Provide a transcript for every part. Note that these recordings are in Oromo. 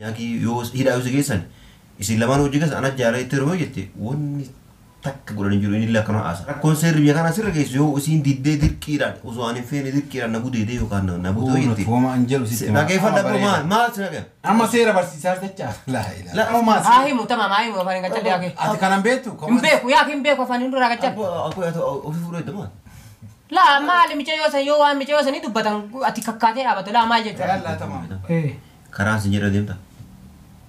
Yaaki yoo hidhaa yoo geessan isin lamaan hojii keessa ana jaalatti yeroo jette wanni takka godhanii jiru inni lakkana asa. Rakkoon seerri biyya kana sirra geessu yoo isin diddee dirqiidhaan osoo ani feene dirqiidhaan na budeedee yookaan na budoo jette. Fooma anjelu sistema. Dhageeffadha maal sinaga. Amma seera barsiisaa jecha. La amma maahimu tamam maahimu afaan gachaa yaake. Ati kanan beektu. Imbeeku yaake imbeeku afaan hundura gachaa. Aku yaa ofi fuudhee dama. La maali michayoo yoo waan michayoo sanii dubbatan ati kakkaatee dhaabatu la maal jechuudha. Yalla tamam. Karaan sin jedha deemta.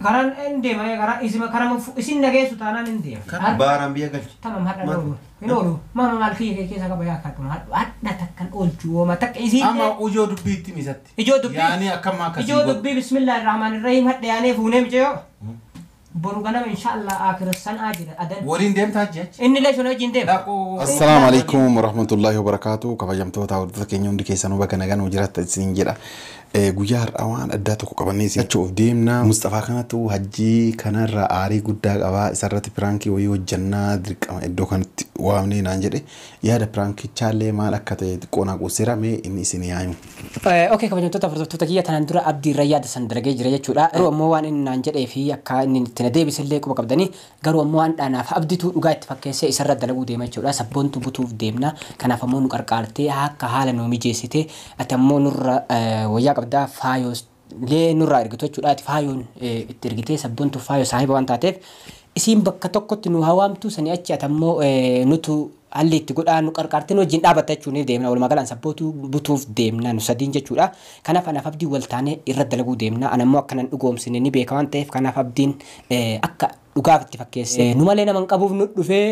Karan ende ma kara isima karam isin nageessu taanaan ende. Kan baaraan biyya galchi. Tamam hadha dhoolu. Inoolu mama maal kiyya keessa qaba yaa kaatuma hadha takkan oolchu wama takka isin. Amma ujoo dubbiitti misatti. Ijoo dubbii. Yaani akkam akka ijoo dubbii bismillahir rahmanir rahim hadha yaanee fuunee michayoo. boru ganama inshallah akhir sana ajira adan waliin deemtaa jecha inni le shona jinde assalamu alaykum warahmatullahi wabarakatuh kabajamtoota hordoftoota keenya hundi keessanuu bakka nagaan hojiratta isin jedha guyyaa har'aa waan addaa tokko qabannee isin achuuf deemna Mustafaa kanatu hajjii kanarra aarii guddaa qabaa isarratti pirankii wayii hojjannaa dirqama iddoo kanatti waamnee naan jedhe yaada pirankichallee maal akka ta'e xiqqoonaa quusiramee inni isin yaamu okay kabajamtoota hordoftoota kiyya tanan dura abdii rayyaada san dalagee jira jechuudha garuu ammoo waan inni naan jedhee fi akka inni itti deebisillee quba qabdanii garuu ammoo waan dhaanaaf abdiitu dhugaa itti fakkeessee isarra dalaguu deema jechuudha sabboontu butuuf deemna kanaaf ammoo nu qarqaartee akka haala nu mijeessite ati ammoo nurra wayyaa qabdaa faayos lee nurra ergitu jechuudha ati faayoon itti ergitee sabboontu faayoo saahiba waan taateef isiin bakka tokkotti nu hawaamtu sanii achi ati ammoo nutu alli itti godhaan nu qarqaartee wajjin dhaabatta jechuun deemna walumaa galaan sabbootu butuuf deemna nu sadiin jechuudha kanaaf anaaf abdii waltaanee irra dalaguu deemna anammoo akkanan dhugoomsine ni beeka waan ta'eef kanaaf abdiin akka dhugaaf itti fakkeesse nu malee naman qabuuf nu dhufee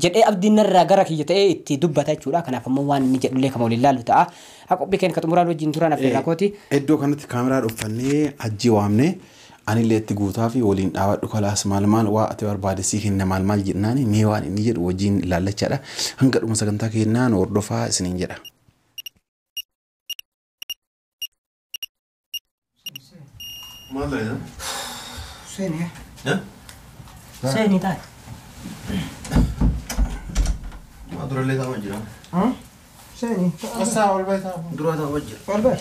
jedhee abdiin narraa gara kiyya ta'ee itti dubbata jechuudha kanaaf ammoo waan inni jedhullee kama waliin laallu ta'a haqophii keenya xumuraan wajjin turaan affeerraa kooti iddoo kanatti kaameraa dhuffannee hajjii waamne anillee itti guutaa fi waliin dhaabadhu kalaas maal waa ati barbaadesii kenna maal jennaani mee waan inni jedhu wajjin laallachaadha hanga dhuma sagantaa keenyaan hordofaa isiniin jedha maal dha seeni ya seeni taa ma durallee ta'u jira seeni asaa walbaa dura ta'u jira walbaa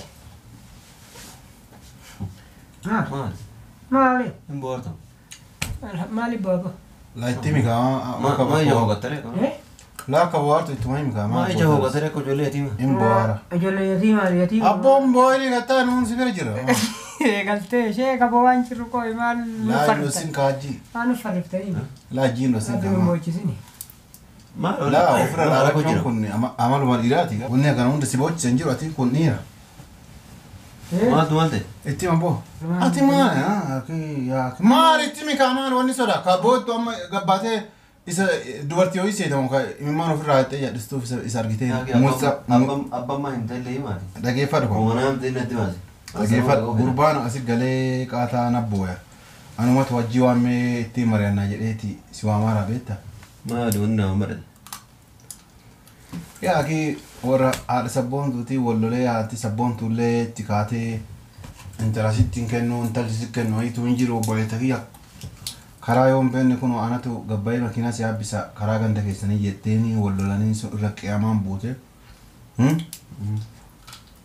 maal maali imboorta maali baba la ittimi ka ma ija hogattare la ka waartu ittuma himi ka ma ija hogattare ko jolle yatima imboora jolle yatima abboon booyni gataa nuun si bira jira galtee shee ka bowaan jiru ko imaan la no sin kaaji anu fariftai la jiino sin adu moochisini ma la ofra la ko jira kun amalu mal irati kunne kana hunda si boochisen jiru ati kun niira maal malte itti mambo ati maal maal itti mi kamaan wanni soda ka boottu amma gabbaatee isa dubartii ho'i seetamu ka imimmaan ofirraa haxxee jedhistuuf isa argitee muusa abbammaa hin tallee maati dhageeffadhu ko hooganaam ta'e natti maati dhageeffadhu gurbaan asi galee qaataa nabbooya anumatu wajjii waammee itti mari'annaa jedheeti si waamaara beetta maali wanni nama madhate yaa ki warra haadha sabboontuutii wallolee haati sabboontuullee itti kaatee intarasitti hin kennu intalli kennu hiituu hin jiru obboleetta kiyya karaa yoon beenne kun anatu gabbaa'ee makiinaa si yaabbisa karaa ganda keessanii jetteeni wallolanii irra qiyaamaan buute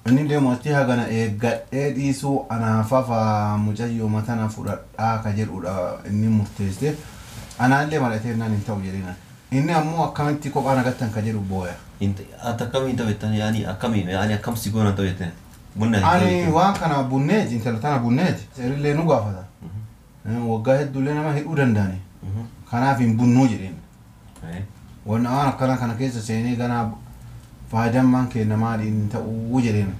inni deematti hagana eeggadhee dhiisuu anaafafa mucayyoo matana fudhadhaa ka jedhudha inni murteessite anaallee malatee naan hin ta'u jedhina inni ammoo akkamitti kophaan agattan ka jedhu booya akkamiin taphattan yaani akkam si goona taphattan ani waan kana bunneeti intala tana bunneeti seerillee nu gaafata waggaa hedduullee nama hidhuu danda'ani kanaaf hin bunnuu jedheen waan akkana kana keessa seenee ganaa faayidammaan kenna maaliin ta'uu jedheen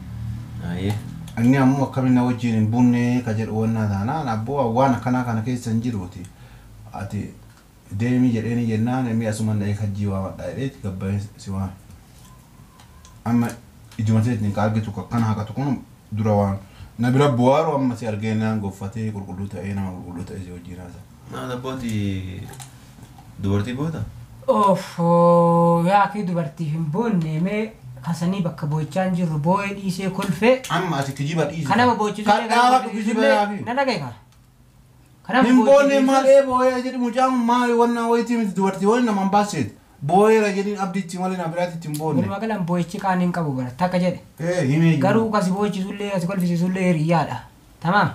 inni ammoo akkamiin wajjin hin bunnee ka jedhu wannaa taanaan abboo waan akkanaa kana keessa hin jiruuti ati deemii jedheeni jennaan emmi asuman dha'ee hajjii waamadhaa jedheeti gabbaa'ee si waan amma ijumateetiin ka argitu akkana haqatu kun dura waan na bira bu'aaru amma si argeenaan goffatee qulqulluu ta'ee nama qulqulluu ta'ee si wajjin haasa maal abbooti dubartii boota yaa kee dubartii hin boonne mee kasanii bakka boochaan jirru boo'ee dhiisee kolfee amma ati kijiba dhiise kanama boochisuu kadhaaba kijiba yaafi na dhageeka hin boonne malee boo'ee jedhi mucaan maali wannaa wayitii miti dubartii wani naman baaseeti boo'eera jedhin abdiitti malee na biraatitti hin boonne walumaa galaan boo'ichi kaan hin qabu bara takka jedhe himee garuu kasi boo'ichisullee kasi kolfisiisullee hiriyyaadha tamaam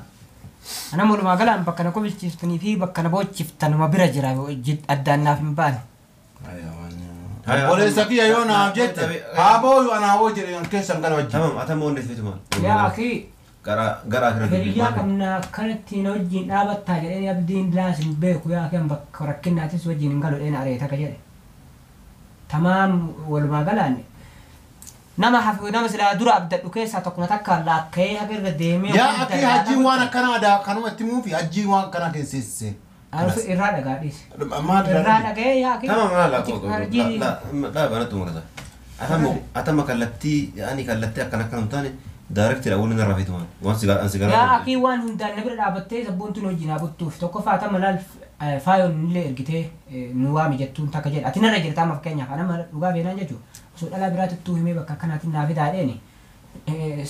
Ana walumaa galaan bakka na qubsiiftanii fi bakka na boochiftan ma bira jira addaannaaf hin baane. Olessa kiyya yoo naaf jette haaboo yoo anaa hoo jedhe keessan gara wajjin. Tamam atama onnes fituma. Yaa akii. Gara akira. Hiriyaa qabna akkanatti na wajjin dhaabattaa jedhee abdiin laasin beeku yaa kan bakka rakkinnaatis wajjin hin galu dheena areeta ka jedhe. Tamaam walumaa galaan nama hafi nama sila dura abdadhu keessaa tokkuma takka laakkee hagarra deemee. Yaa akii hajjiin waan akkanaa aadaa kanumatti muufi hajjiin waan akkanaa keesseessee. Arufu irraa dhagaadhis. Maal irraa dhagee yaa akii. Tamam la banatu murata. Atama kallattii ani kallattii akkana akkana taane directly awwalin irraa fituma. Waan sigara. Yaa akii waan hundaan na bira dhaabattee sabboontuun hojii naa buttuuf tokko faatama laal faayoon illee ergitee nu waami jettuun takka jedha. Ati narra jirtaa maaf keenyaaf anama dhugaa beenaan jechuudha. Osoo dhalaa biraatittuu himee bakka akkanaatiin naa fidaadheeni.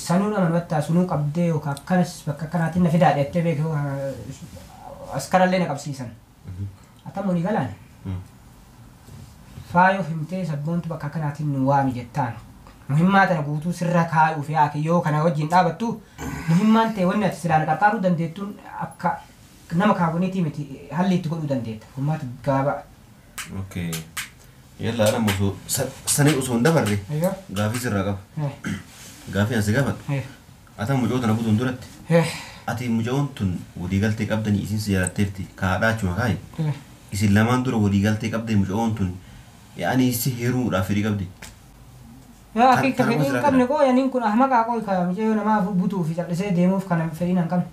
Sanuun amanamatti sunuu qabdee yookaan akkanas bakka akkanaatiin na fidaadheettee beekuu askarallee na qabsiisan. Atama olii galaan. Faayoo himtee sabboontu bakka akkanaatiin nu waami jettaan. Muhimmaa tana guutuu sirra kaayuuf yaaki yoo kana wajjin dhaabattu muhimmaan ta'e wanni ati silaan qarqaaruu dandeettuun akka nama kaawwaniitii miti halli itti godhuu dandeetta. Hummaatu gaaba. Okay. Yalla ana muso sani uso ndabarre. Gaafi sirraa qaba. Gaafi ansi gaafadhu. Ata mucoo tana butuun duratti. Ati mucoon tun walii galtee qabdanii isin siyaaratteerti kaadhaachuma kaayi. Isin lamaan dura walii galtee qabdee mucoon tun yaani si heeruudhaaf fedhii qabdi. Yaa akii ka fedhiin qabne koo yaaniin kun ahmaqaa koo ka mucoo namaa butuu fi callisee deemuuf kana fedhiin hin qabne.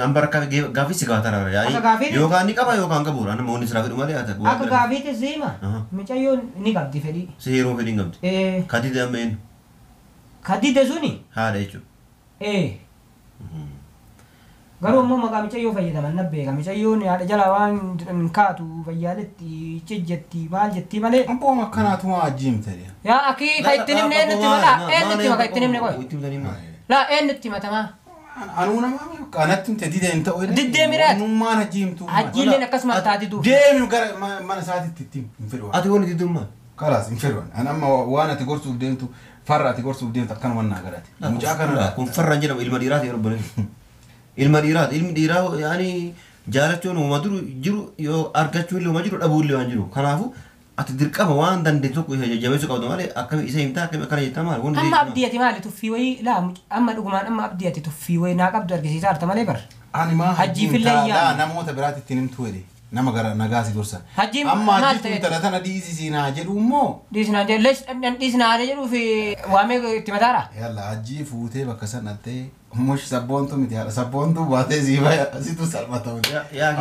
Ambar gaafi si gaafataraa yaani yookaan ni qaba yookaan qabuudha nama wanni siraa fedhu malee ata. Akka gaafiitis siima mucayyoon ni qabdi fedhii. Si heeruu fedhiin qabdi. Kadide ammeen. Kadide suni. Haadha jechuudha. Garuu immoo maqaa mucayyoo fayyadaman nabbeeka mucayyoon haadha jala waan kaatu fayyaaletti cejjetti maal jetti malee. Abbooma akkanaatu maa ajjiimte. Yaa akii ka ittiin himne eenyutti maqaa eenyutti maqaa ittiin himne qoy. Laa eenyutti matamaa. Anuu nama kanatti himte didee hin ta'u. Diddee miraati. Anummaan ajjiimtu. Ajjiilleen akkasuma taati duuba. Deemi gara mana isaatiitti ittiin hin fedhu. Ati wanni diddummaa. Kalaas hin fedhu. An amma waan ati gorsuuf deemtu farra ati gorsuuf deemtu akkana waan naa garaati. Mucaa kana. Kun farraan jedhama ilma dhiiraati yeroo bareedu. Ilma dhiiraati ilmi dhiiraa yaani jaalachuun uuma jiru yoo argachuu illee uuma jiru dhabuu illee waan jiru. Kanaafuu ati dirqama waan dandeettu tokko jabeessuu qabdu malee akkami isa himtaa akkami akkana jettaa maali? Amma abdiyati maali tuffii wayii laa amma dhugumaan amma abdiyati tuffii wayii naa qabdu argisiisaa harta malee bar. Ani maa hajjiifillee yaa namoota biraatti ittiin himtu wedhe nama gara nagaasi dursa. Hajjiin amma hajjiin tana dhiisisinaa jedhu immoo. Dhiisinaa jedhu dhiisinaa jedhuu fi waamee itti mataara. Yalla hajjii fuutee bakka sanattee mush sabboontu miti haadha sabboontu baatee siiba asitu salphata wuti.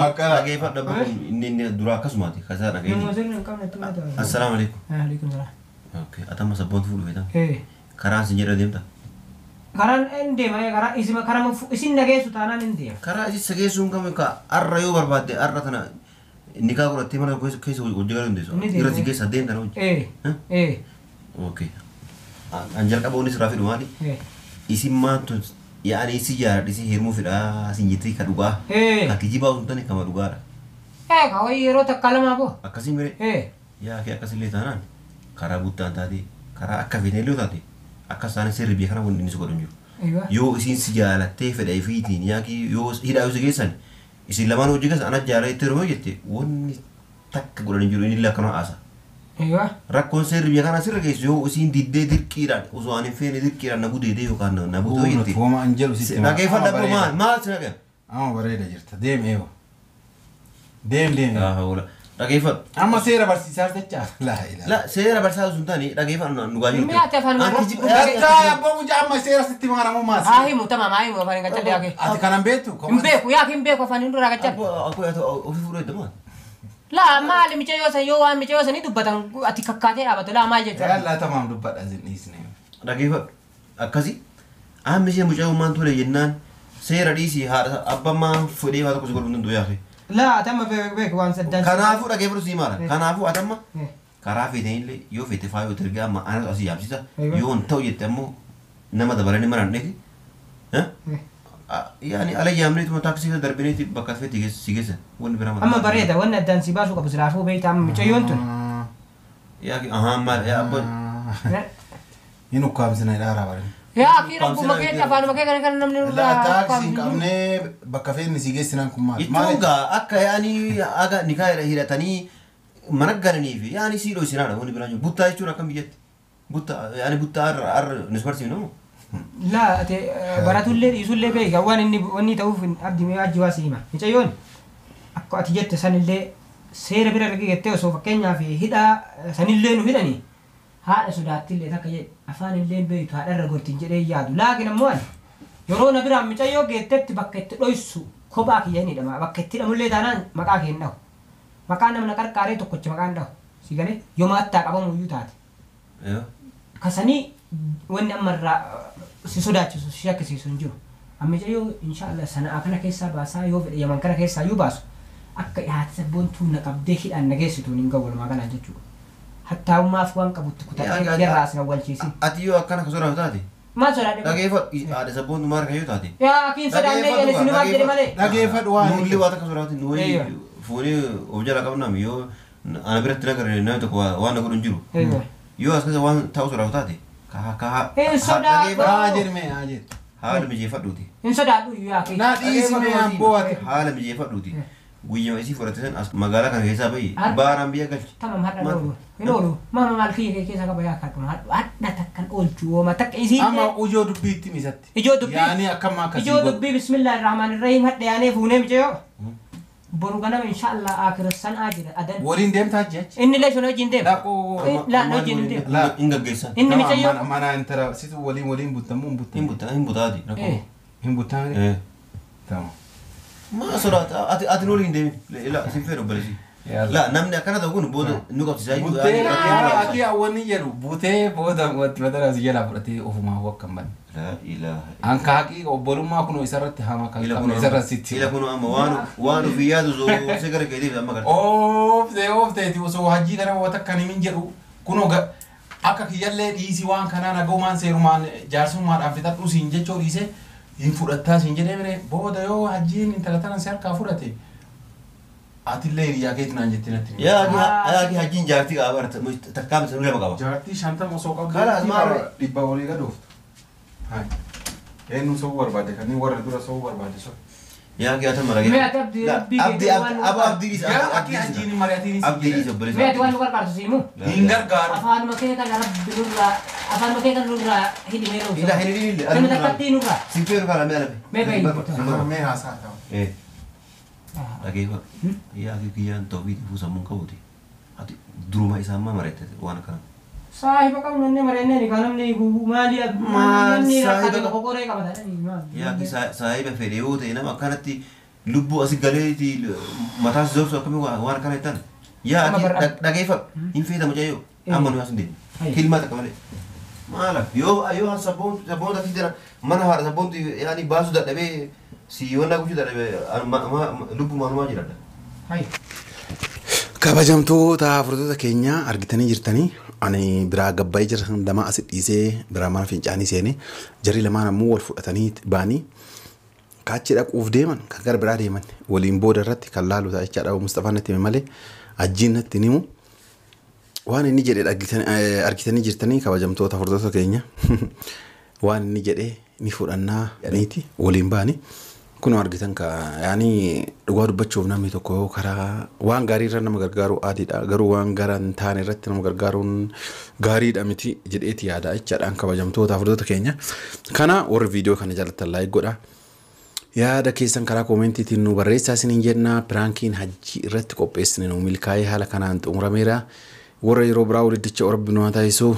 Akkana dhageeffadha bakka inni dura akkasumaati kasaa dhageeffadha. Assalaamu alaikum. Alaikum salaam. Okay atama sabboontu fuudhu feetan. Karaan sin jedha deemta. Karaan hin deema karaa isin nageessu taanaan hin deema. Karaa isin sageessuun kam ka arra yoo barbaadde arra tana nikaa godhattee mana keessa hojii galuu dandeessu. Irratti keessa deemtan hojii. Okay. An jalqaba wanni sirraa fedhu maali? Isin maantu yaani isi jaaladhi isi hirmuu fedhaa isin jettee ka dhugaa. Ka kijibaa osoo hin taane kama dhugaadha. Ka wayii yeroo takka lamaa boo. Akkasii miree. Yaa kee akkasillee taanaan karaa guutaan taate karaa akka fedheelloo taate akka isaan sirri biyya kana wanni inni si godhu hin jiru. Yoo isin si jaalattee fedha ifiitiin yaaki yoo hidhaa yoo si geessan isin lamaan hojii keessa ana jaalattee yeroo jette wanni takka godhan hin jiru inni illee akkana haasa. Rakkoon seerri biyya kana sirra geessu yoo isin diddee dirqiidhaan osoo ani feene dirqiidhaan na budeedee yookaan na butoo jette. Fooma an jedhu sitti dhageeffadha boo maal si dhageeffadha. Amma bareeda jirta deem eewa. Deem. Dhageeffadhu. Amma seera barsiisaa jechaa. La seera barsiisaa sun taane dhageeffadhu nu gaajirtu. Mi'a afaan Yaa abbaa mucaa amma seera sitti maaramu maas. Haa himu tamam haa himu afaan gachaa yaake. Ati kanan beektu. Hin beeku yaa hin beeku afaan hin dura gachaa. Akkoo yaa ofii fuudhee deemaa. Laa maali micha yoo waan micha yoo sanii dubbatan ati kakkaatee dhaabatu laa maal jechuudha. Yalla tamam dubbadha zinniisne. Dhageeffadhu. Akkasi amma ishee mucaa uumaan tole jennaan seera dhiisii haadha abbammaan fudhee waa tokko si godhuu hin danda'u yaake. Laa atamma beeku waan saddaan. Kanaafuu dhageeffadhu sii maala. Kanaafuu atamma karaa feetanillee yoo feete faayoo itti ergaa amma ana asii yaabsisa yoo hin ta'u jette ammoo nama dabalanii maraan dhegi. Yani ala yaamneetuma taaksii darbineeti bakka feeti si geessan wanni biraa amma bareeda wanni addaan si baasuu qabu silaafuu beektaa amma mucayyoon tun. Yaa ahaan maal yaa abboon. Hin ukkaamsina dhaaraa bareeda. يا أخي ربما كيف أفعل ما كيف كان نمني لا تاكسي كامني بكافين نسيجسنا كمان يتوقع أكا يعني أكا نكاية هيرتني منقرني في يعني سيلو سيرانا هوني بلاجو بوتا يشورا كم بيجت بوتا يعني بوتا أر نسبرتي نو لا أتي براتو اللي يسول اللي بيجا واني توف أبدي ما أجي واسيما نتايون أكو أتجت سن اللي سير بير رجع جت وسوف كينيا في هدا سن اللي نهدني هذا سودات اللي تكجي أفان اللي بيت هذا الرجل تنجري يادو لكن أموال يرونا بير عم تايو جت بكت لويسو كوباك يعني دما بكت لهم اللي دانا مكاك هنا مكان من كار كاري تو كتش مكان ده سيجاني يوم أتاك أبغى موجود هذا أيوه كساني وين أمر سودات شيء كسي سنجو أما جايو إن شاء الله سنة أكنا كيسا باسا يوف يوم كنا كيسا يوباسو أك يحتسبون تونا كبديك أن نجسي تونين قبل ما كان جتشو حتى هم أفوان كبوت كتاب جراس أول شيء أتيو أكنا كسورة هتادي ما سورة لا كيف هذا سبون مارك هيو تادي يا أكين سورة ليه يعني سينما جري ماله لا كيف أدوان نولي واتا كسورة هتادي نوي فوني وجرا كابنا ميو أنا بريت تلاقي نايم تكوا وانا قولون جرو يو أسكت وان تاو سورة هتادي كها سورة هاجر مي هاجر حال مجيء فدوتي إن سورة يا أكين لا ديس مي أبوات حال مجيء فدوتي guyyaa isii fudhatee as magaalaa kana keessaa bahi baaraan biyya galchi. Tamam hadda dhoolu. Hin oolu. Mama maal kiyya keessa qaba yaa kaatuma hadda takkan oolchu wooma takka isii. Amma ujoo dubbiitti misatti. Ijoo dubbii. Yaani akkam akkasii. Ijoo dubbii bismillaahi rahmaani rahiim hadda yaanee fuunee mijeeyo. Boru ganama inshallah akira san ajira adan. Waliin deemtaa jecha. Inni lee sun hojiin deema. Dhaqoo. La hojiin hin deema. La hin gaggeessan. Inni mijeeyo. Mana intara situ waliin buttamu hin buttan. Hin butaati. Hin buttan. Tamam. ما صرت أتي نولين ديمي لا سيفير وبلشي لا نمني أكنا تقول بود نقطة زي بود أتي أولني يلو بوته بود مثلا زيلا برتي أوف ما هو كمان لا إله أنك حقي أبولو ما كنوا يسرت هما كانوا يسرت ستي إلا كنوا أما وانو في يادو زو سكر كذي أما كذا أوف ده دي وسو حجي كنا وتكني من جرو كنوا أكا كيالله ديسي وان كنا نقومان سيرومان جالسون ما أفتح روسين جتشو ديسه in fudhataa siin jedhee mire booda yoo hajjiin intala tanan si harkaa fudhate atillee hiriyaa keetti naan jettee natti yaa hajjiin jaartii qaba barata takkaam sanuu lama qaba jaartii shantama osoo qabdu Kalaas maal dhibba olii gadooftu hai eenyu sobuu barbaade kanneen warra dura sobuu barbaade so yaa kee atan marage abdi hajjiin mari'atiin abdi obboleessa Mee ati waan nu gargaartu siimu. hin gargaaru Afaan makee kan rabbi nurraa afaan makee kan nurraa hidhimee roobsa. ila hini Kan takkatti nurraa. sifeeru kana mee alabe Mee bayi. mee haasaa ta'u dhageeffa yaa kee kiyyaan ta'uu fuusammuun qabuuti ati duruma isaan maa mareette waan akkana Saahiba qabu nanne marenne ni kanam ni maali manni rakkate kokoree qabata. yaa kee saahiba fedhe yoo ta'e nama akkanatti lubbuu asi galeeti mataas zoofsu akkamii waan akkana jettan yaa dhageeffa hin feetamu jayyoo amma nu asin deemu kilmaa takka malee maala yoo sabboonta fi jira mana haadha sabboonti yaani baasu dadhabee si wannaa guchuu dadhabee lubbuu maanumaa jiradha. Kabajamtoota furtoota keenya argitanii jirtanii ani biraa gabbaa'ee jira lama asit dhiisee biraa mana fincaanii seenee jarri lamaan ammoo wal fudhatanii baanii kaachi dhaquuf deeman kan gara biraa deeman waliin booda irratti kan laalu ta'a jechaadha Mustafaan natti hime malee ajjiin natti himu waan inni jedhe argitanii jirtanii kabajamtoota furtoota keenya waan inni jedhe ni fudhannaa jedhaniiti waliin baanii kun argitan ka yaani dhugaa dubbachuuf namni tokko karaa waan gaarii irra nama gargaaru aadiidha garuu waan gara hin taane irratti nama gargaaruun gaariidha miti jedheeti yaada jechaadhaan kabajamtoota furtoota keenya kana warri viidiyoo kana jaallattan laayik godha yaada keessan karaa koomentiitiin nu barreessaa isiniin jenna piraankiin hajjii irratti qopheessine nu milkaa'ee haala kanaan xumurameera warra yeroo biraa walitti rabbi nu haa taasisu